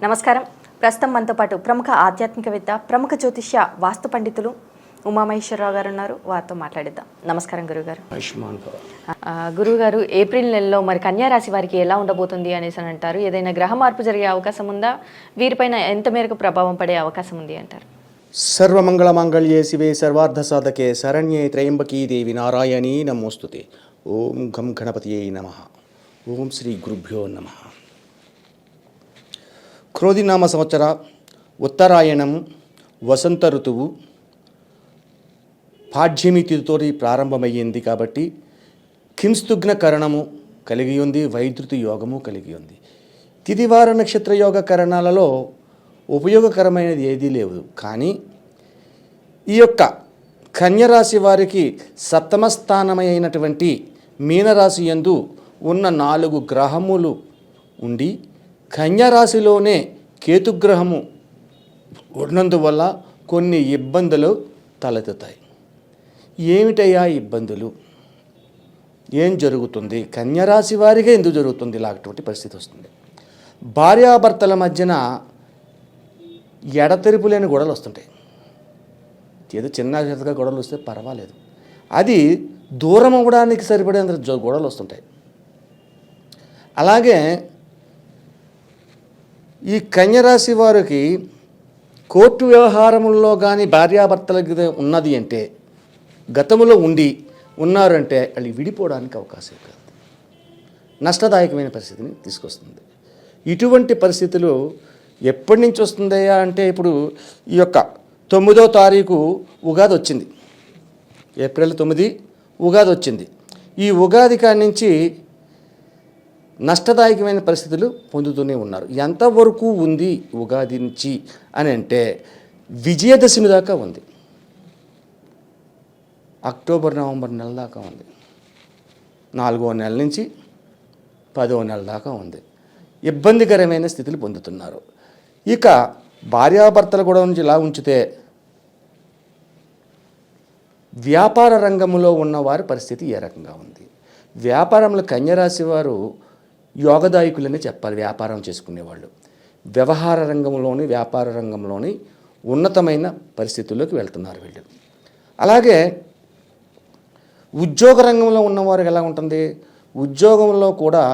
నమస్కారం. ప్రస్తుతం మనతో పాటు ప్రముఖ ఆధ్యాత్మికవేత్త, ప్రముఖ జ్యోతిష్య వాస్తు పండితులు ఉమామహేశ్వరరావు గారు ఉన్నారు. వారితో మాట్లాడిద్దాం. నమస్కారం గురుగారు. గురుగారు, ఏప్రిల్ నెలలో మరి కన్యా రాశి వారికి ఎలా ఉండబోతుంది అనేసి అని అంటారు. ఏదైనా గ్రహ మార్పు జరిగే అవకాశం ఉందా? వీరిపైన ఎంత మేరకు ప్రభావం పడే అవకాశం ఉంది అంటారు? సర్వమంగళ మాంగళ్యే శివే సర్వార్థ సాధకే శరణ్యే త్రయంబకీ దేవి నారాయణీ నమోస్తుతే. ఓం గం గణపతియే నమః. ఓం శ్రీ గురుభ్యో నమః. క్రోధినామ సంవత్సర ఉత్తరాయణము వసంత ఋతువు పాడ్యమి తిథితో ప్రారంభమయ్యింది కాబట్టి కింస్తుగ్న కరణము కలిగి ఉంది, వైద్యుతి యోగము కలిగి ఉంది. తిథివార నక్షత్ర యోగ కరణాలలో ఉపయోగకరమైనది ఏదీ లేవు. కానీ ఈ యొక్క కన్యరాశి వారికి సప్తమ స్థానమైనటువంటి మీనరాశి యందు ఉన్న 4 గ్రహములు ఉండి కన్యరాశిలోనే కేతుగ్రహము ఉన్నందువల్ల కొన్ని ఇబ్బందులు తలెత్తుతాయి. ఏమిటయ్యా ఇబ్బందులు? ఏం జరుగుతుంది? కన్యరాశి వారిగా ఎందుకు జరుగుతుంది? ఇలాంటి పరిస్థితి వస్తుంది. భార్యాభర్తల మధ్యన ఎడతెరిపు లేని గొడవలు వస్తుంటాయి. ఏదో చిన్న చిన్నగా గొడవలు వస్తే పర్వాలేదు, అది దూరం అవ్వడానికి సరిపడేంత గొడవలు వస్తుంటాయి. అలాగే ఈ కన్యరాశి వారికి కోర్టు వ్యవహారముల్లో కానీ భార్యాభర్తలకి ఉన్నది అంటే, గతంలో ఉన్నారంటే వాళ్ళు విడిపోవడానికి అవకాశం కాదు, నష్టదాయకమైన పరిస్థితిని తీసుకొస్తుంది. ఇటువంటి పరిస్థితులు ఎప్పటి నుంచి వస్తుందయ్యా అంటే, ఇప్పుడు ఈ యొక్క 9వ తారీఖు ఉగాది వచ్చింది. ఏప్రిల్ 9 ఉగాది వచ్చింది. ఈ ఉగాది కాడి నుంచి నష్టదాయకమైన పరిస్థితులు పొందుతూనే ఉన్నారు. ఎంతవరకు ఉంది ఉగాది నుంచి అని అంటే, విజయదశమి దాకా ఉంది. అక్టోబర్ నవంబర్ నెల దాకా ఉంది. 4వ నెల నుంచి 10వ నెల దాకా ఉంది. ఇబ్బందికరమైన స్థితులు పొందుతున్నారు. ఇక భార్యాభర్తలు కూడా నుంచి ఇలా ఉంచితే, వ్యాపార రంగంలో ఉన్నవారి పరిస్థితి ఏ రకంగా ఉంది? వ్యాపారంలో కన్యరాశి వారు యోగదాయకులని చెప్పాలి. వ్యాపారం చేసుకునేవాళ్ళు వ్యవహార రంగంలోని, వ్యాపార రంగంలోని ఉన్నతమైన పరిస్థితుల్లోకి వెళ్తున్నారు వీళ్ళు. అలాగే ఉద్యోగ రంగంలో ఉన్నవారికి ఎలా ఉంటుంది? ఉద్యోగంలో కూడా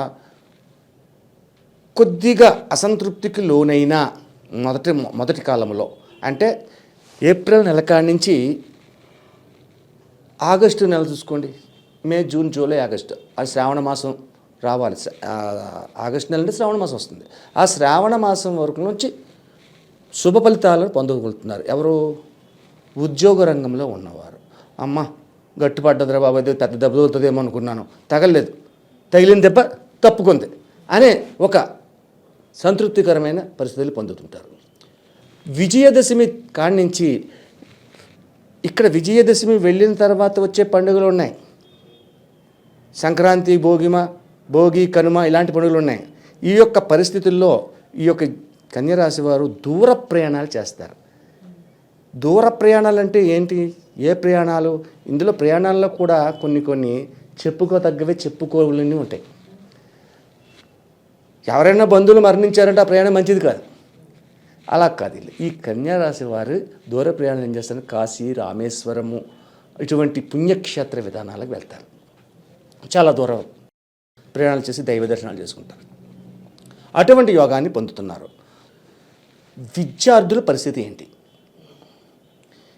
కొద్దిగా అసంతృప్తికి లోనైన మొదటి కాలంలో, అంటే ఏప్రిల్ నెల కాడి నుంచి ఆగస్టు నెల చూసుకోండి. మే, జూన్, జూలై, ఆగస్టు, అది శ్రావణ మాసం రావాలి. ఆగస్టు నెల అంటే శ్రావణ మాసం వస్తుంది. ఆ శ్రావణ మాసం వరకు నుంచి శుభ ఫలితాలను పొందగలుగుతున్నారు. ఎవరు? ఉద్యోగ రంగంలో ఉన్నవారు. అమ్మ గట్టిపడ్డదిరా బాబు, అయితే పెద్ద దెబ్బ తగులుతుందేమో అనుకున్నాను, తగలలేదు, తగిలిన దెబ్బ తప్పుకుంది అనే ఒక సంతృప్తికరమైన పరిస్థితులు పొందుతుంటారు. విజయదశమి కాడి నుంచి, ఇక్కడ విజయదశమి వెళ్ళిన తర్వాత వచ్చే పండుగలు ఉన్నాయి. సంక్రాంతి, భోగి, కనుమ ఇలాంటి పండుగలు ఉన్నాయి. ఈ యొక్క పరిస్థితుల్లో ఈ యొక్క కన్యరాశి వారు దూర ప్రయాణాలు చేస్తారు. దూర ప్రయాణాలు అంటే ఏంటి? ఏ ప్రయాణాలు? ఇందులో ప్రయాణాల్లో కూడా కొన్ని చెప్పుకోతగ్గవే, చెప్పుకోలేని ఉంటాయి. ఎవరైనా బంధువులు మరణించారంటే ఆ ప్రయాణం మంచిది కాదు. అలా కాదు. ఈ కన్యారాశి వారు దూర ప్రయాణం ఏం చేస్తారు? కాశీ, రామేశ్వరము ఇటువంటి పుణ్యక్షేత్ర విధానాలకు వెళ్తారు. చాలా దూరం ప్రయాణాలు చేసి దైవ దర్శనాలు చేసుకుంటారు. అటువంటి యోగాన్ని పొందుతున్నారు. విద్యార్థుల పరిస్థితి ఏంటి?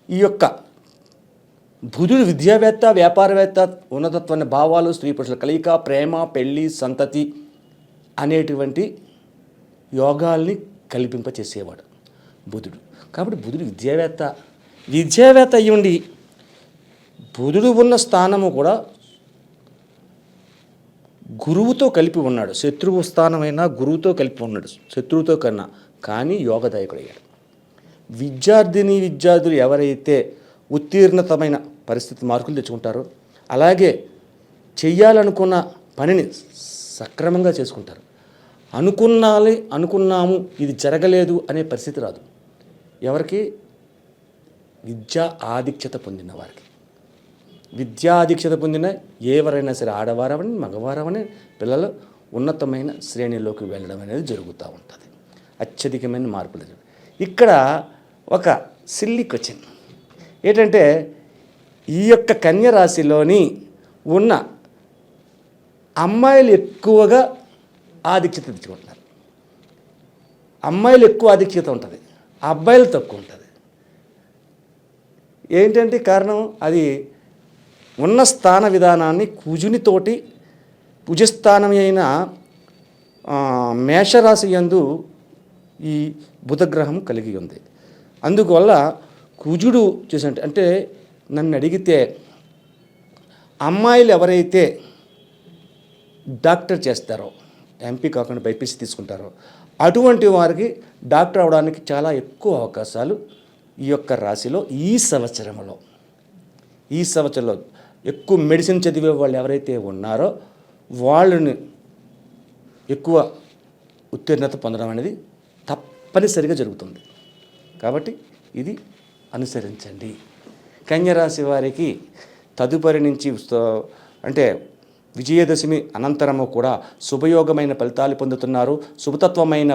ఈ యొక్క బుధుడు విద్యావేత్త, వ్యాపారవేత్త, ఉన్నతత్వాన్ని భావాలు, స్త్రీ పురుషుల కలయిక, ప్రేమ, పెళ్ళి, సంతతి అనేటువంటి యోగాల్ని కల్పింపచేసేవాడు బుధుడు. కాబట్టి బుధుడు విద్యావేత్త అయ్యి ఉండి, బుధుడు ఉన్న స్థానము కూడా గురువుతో కలిపి ఉన్నాడు. శత్రువు స్థానమైనా గురువుతో కలిపి ఉన్నాడు, శత్రువుతో కన్నా. కానీ యోగదాయకుడు అయ్యాడు. విద్యార్థులు ఎవరైతే ఉత్తీర్ణతమైన పరిస్థితి మార్కులు తెచ్చుకుంటారో, అలాగే చెయ్యాలనుకున్న పనిని సక్రమంగా చేసుకుంటారు. అనుకున్నాము, ఇది జరగలేదు అనే పరిస్థితి రాదు. ఎవరికి? విద్యా ఆధిక్యత పొందిన వారికి. విద్యాదీక్షత పొందిన ఎవరైనా సరే, ఆడవారవని మగవారవని, పిల్లలు ఉన్నతమైన శ్రేణిలోకి వెళ్ళడం అనేది జరుగుతూ ఉంటుంది. అత్యధికమైన మార్పులు జరిగాయి. ఇక్కడ ఒక సిల్లీ క్వశ్చన్ ఏంటంటే, ఈ యొక్క కన్య రాశిలోని ఉన్న అమ్మాయిలు ఎక్కువగా ఆధిక్యత తెచ్చుకుంటున్నారు. అమ్మాయిలు ఎక్కువ ఆధిక్యత ఉంటుంది, అబ్బాయిలు తక్కువ ఉంటుంది. ఏంటంటే కారణం, అది ఉన్న స్థాన విధానాన్ని కుజునితోటి కుజస్థానం అయిన మేషరాశి యందు ఈ బుధగ్రహం కలిగి ఉంది. అందువల్ల కుజుడు చేసినట్టు అంటే నన్ను అడిగితే అమ్మాయిలు ఎవరైతే డాక్టర్ చేస్తారో, ఎంపీ కాకుండా బైపీసీ తీసుకుంటారో, అటువంటి వారికి డాక్టర్ అవడానికి చాలా ఎక్కువ అవకాశాలు ఈ యొక్క రాశిలో ఈ సంవత్సరంలో ఎక్కువ మెడిసిన్ చదివే వాళ్ళు ఎవరైతే ఉన్నారో వాళ్ళని ఎక్కువ ఉత్తీర్ణత పొందడం అనేది తప్పనిసరిగా జరుగుతుంది. కాబట్టి ఇది అనుసరించండి. కన్యరాశి వారికి తదుపరి నుంచి అంటే విజయదశమి అనంతరము కూడా శుభయోగమైన ఫలితాలు పొందుతున్నారు. శుభతత్వమైన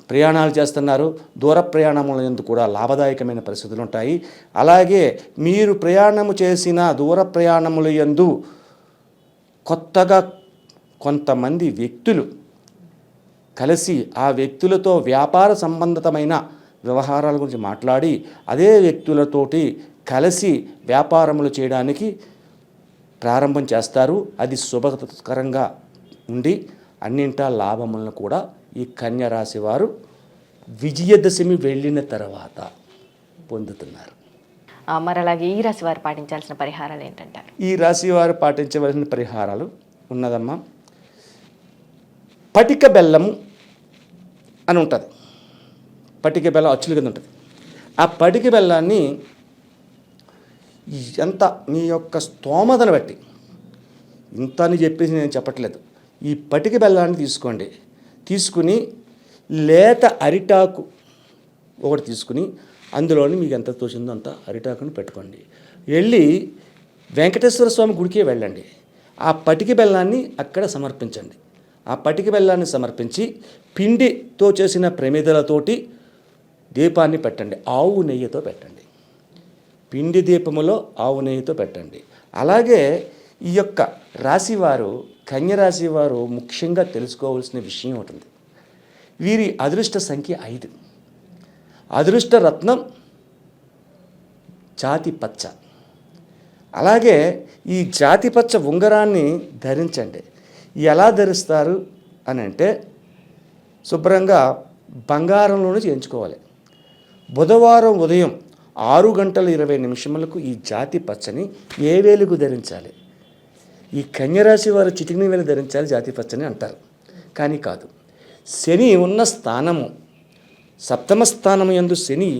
ప్రయాణాలు చేస్తున్నారు. దూర ప్రయాణముల యందు కూడా లాభదాయకమైన పరిస్థితులు ఉంటాయి. అలాగే మీరు ప్రయాణము చేసిన దూర ప్రయాణముల యందు కొత్తగా కొంతమంది వ్యక్తులు కలిసి ఆ వ్యక్తులతో వ్యాపార సంబంధితమైన వ్యవహారాల గురించి మాట్లాడి అదే వ్యక్తులతోటి కలిసి వ్యాపారములు చేయడానికి ప్రారంభం చేస్తారు. అది శుభకరంగా ఉండి అన్నింటా లాభములను కూడా ఈ కన్యరాశి వారు విజయదశమి వెళ్ళిన తర్వాత పొందుతున్నారు. మరి అలాగే ఈ రాశి వారు పాటించాల్సిన పరిహారాలు ఏంటంటారు? ఈ రాశి వారు పాటించవలసిన పరిహారాలు ఉన్నదమ్మా. పటిక బెల్లము అని ఉంటుంది. పటిక బెల్లం అచ్చుల కింద ఉంటుంది. ఆ పటిక బెల్లాన్ని ఎంత మీ యొక్క స్తోమతను బట్టి, ఇంత అని చెప్పేసి నేను చెప్పట్లేదు, ఈ పటిక బెల్లాన్ని తీసుకోండి. తీసుకుని లేత అరిటాకు ఒకటి తీసుకుని అందులోని మీకు ఎంత తోచిందో అంత అరిటాకుని పెట్టుకోండి. వెళ్ళి వెంకటేశ్వర స్వామి గుడికే వెళ్ళండి. ఆ పటిక బెల్లాన్ని అక్కడ సమర్పించండి. ఆ పటిక బెల్లాన్ని సమర్పించి పిండితో చేసిన ప్రమిదలతోటి దీపాన్ని పెట్టండి. ఆవు నెయ్యితో పెట్టండి. పిండి దీపములో ఆవు నెయ్యితో పెట్టండి. అలాగే ఈ యొక్క రాశివారు, కన్యరాశి వారు ముఖ్యంగా తెలుసుకోవాల్సిన విషయం ఉంటుంది. వీరి అదృష్ట సంఖ్య 5. అదృష్ట రత్నం జాతి పచ్చ. అలాగే ఈ జాతి పచ్చ ఉంగరాన్ని ధరించండి. ఎలా ధరిస్తారు అని అంటే శుభ్రంగా బంగారంలోనే చేయించుకోవాలి. బుధవారం ఉదయం 6:20 ఈ జాతి పచ్చని ఏ వేలుకు ధరించాలి? ఈ కన్యరాశి వారు చిటికిన వేలు ధరించాలి జాతి పచ్చని అంటారు. కానీ కాదు. శని ఉన్న స్థానము, సప్తమ స్థానము యందు శని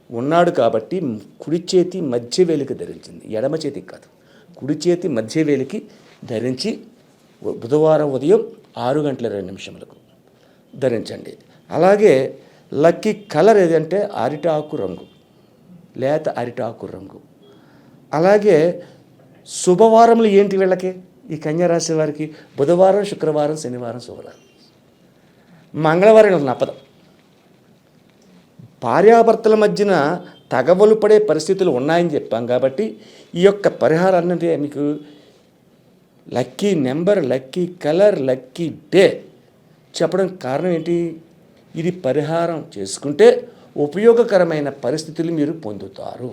ఉన్నాడు కాబట్టి కుడి చేతి మధ్య వేలికి ధరించింది, ఎడమ చేతికి కాదు. కుడి చేతి మధ్య వేలికి ధరించి బుధవారం ఉదయం 6:20 ధరించండి. అలాగే లక్కీ కలర్ ఏదంటే అరిటాకు రంగు, లేత అరిటాకు రంగు. అలాగే శుభవారములు ఏంటి వీళ్ళకి? ఈ కన్యరాశి వారికి బుధవారం, శుక్రవారం, శనివారం శుభవారం. మంగళవారం నపదం. భార్యాభర్తల మధ్యన తగవలు పడే పరిస్థితులు ఉన్నాయని చెప్పాం కాబట్టి ఈ యొక్క పరిహారాన్ని అంటే మీకు lucky number, lucky colour, lucky day చెప్పడం కారణం ఏంటి? ఇది పరిహారం చేసుకుంటే ఉపయోగకరమైన పరిస్థితులు మీరు పొందుతారు.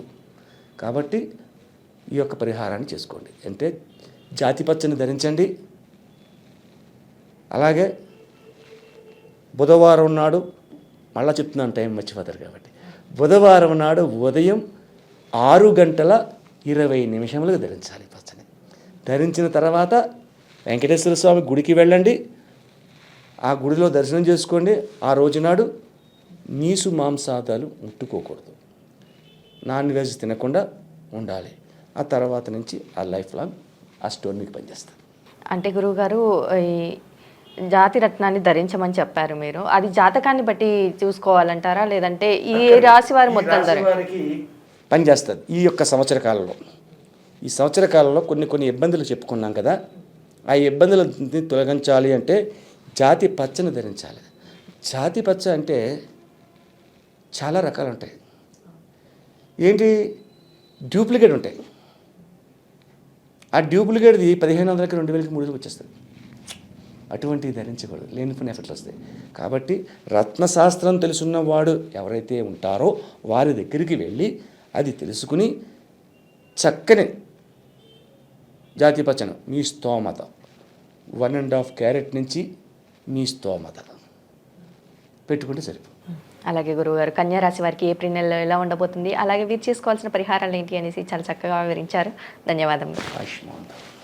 కాబట్టి ఈ యొక్క పరిహారాన్ని చేసుకోండి. అంటే జాతి పచ్చని ధరించండి. అలాగే బుధవారం నాడు, మళ్ళా చెప్తున్నాను టైం మర్చిపోతారు కాబట్టి, బుధవారం నాడు ఉదయం 6:20 ధరించాలి పచ్చని. ధరించిన తర్వాత వెంకటేశ్వర స్వామి గుడికి వెళ్ళండి. ఆ గుడిలో దర్శనం చేసుకోండి. ఆ రోజునాడు నీసు మాంసాదాలు ముట్టుకోకూడదు. నాన్ వెజ్ తినకుండా ఉండాలి. ఆ తర్వాత నుంచి ఆ లైఫ్ లాంగ్ ఆ స్టోర్ మీకు పనిచేస్తారు. అంటే గురువుగారు, ఈ జాతి రత్నాన్ని ధరించమని చెప్పారు మీరు. అది జాతకాన్ని బట్టి చూసుకోవాలంటారా, లేదంటే ఈ రాశి వారి మొత్తం వారికి పనిచేస్తుంది? ఈ యొక్క సంవత్సర కాలంలో, ఈ సంవత్సర కాలంలో కొన్ని ఇబ్బందులు చెప్పుకున్నాం కదా, ఆ ఇబ్బందులని తొలగించాలి అంటే జాతి పచ్చని ధరించాలి. జాతి పచ్చ అంటే చాలా రకాలు ఉంటాయి. ఏంటి, డూప్లికేట్ ఉంటాయి. ఆ డూప్లికేట్ది 1500కి 2000కి 3000కి వచ్చేస్తుంది. అటువంటివి ధరించకూడదు, లేనిపోయిన ఎఫెక్ట్లు వస్తాయి. కాబట్టి రత్నశాస్త్రం తెలుసున్నవాడు ఎవరైతే ఉంటారో వారి దగ్గరికి వెళ్ళి అది తెలుసుకుని చక్కని జాతి పచ్చను మీ స్తోమత 1.5 క్యారెట్ నుంచి మీ స్తోమత పెట్టుకుంటే సరిపోతుంది. అలాగే గురువుగారు, కన్యా రాశి వారికి ఏప్రిల్ నెలలో ఎలా ఉండబోతుంది, అలాగే వీరు చేసుకోవాల్సిన పరిహారాలు ఏంటి అనేసి చాలా చక్కగా వివరించారు. ధన్యవాదములు. ఆయుష్మాన్.